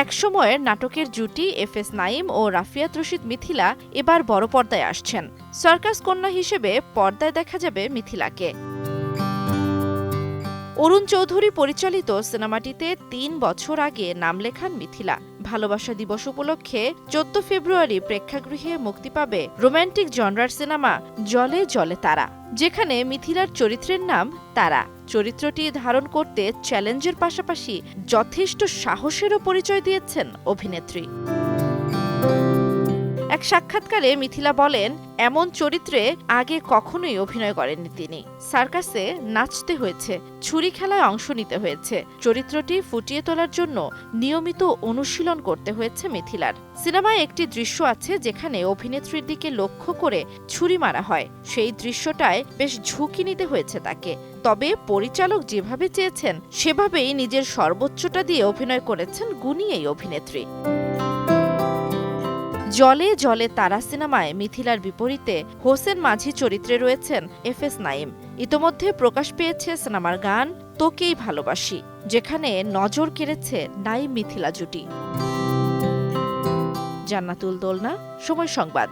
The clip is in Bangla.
একসময়ের নাটকের জুটি এফএস নাঈম ও রাফিয়াত রশিদ মিথিলা এবার বড় পর্দায় আসছেন। সার্কাস কন্যা হিসেবে পর্দায় দেখা যাবে মিথিলাকে। অরুণ চৌধুরী পরিচালিত সিনেমাটিতে ৩ বছর আগে নাম লেখান মিথিলা। ভালোবাসা দিবস উপলক্ষে ১৪ ফেব্রুয়ারি প্রেক্ষাগৃহে মুক্তি পাবে রোমান্টিক জনরার সিনেমা জলে জলে তারা, যেখানে মিথিলার চরিত্রের নাম তারা। চরিত্রটি ধারণ করতে চ্যালেঞ্জের পাশাপাশি যথেষ্ট সাহসেরও পরিচয় দিয়েছেন অভিনেত্রী। এক সাক্ষাৎকারে মিথিলা বলেন, এমন চরিত্রে আগে কখনোই অভিনয় করেননি তিনি। সার্কাসে নাচতে হয়েছে, ছুরি খেলায় অংশ নিতে হয়েছে। চরিত্রটি ফুটিয়ে তোলার জন্য নিয়মিত অনুশীলন করতে হয়েছে মিথিলার। সিনেমায় একটি দৃশ্য আছে যেখানে অভিনেত্রীর দিকে লক্ষ্য করে ছুরি মারা হয়। সেই দৃশ্যটায় বেশ ঝুঁকি নিতে হয়েছে তাকে। তবে পরিচালক যেভাবে চেয়েছেন সেভাবেই নিজের সর্বোচ্চটা দিয়ে অভিনয় করেছেন গুণী এই অভিনেত্রী। জলে জলে তারা সিনেমায় মিথিলার বিপরীতে হোসেন মাঝি চরিত্রে রয়েছেন এফএস নাঈম। ইতোমধ্যে প্রকাশ পেয়েছে সিনেমার গান তোকেই ভালোবাসি, যেখানে নজর কেড়েছে নাঈম মিথিলা জুটি। জান্নাতুল দোলনা, সময় সংবাদ।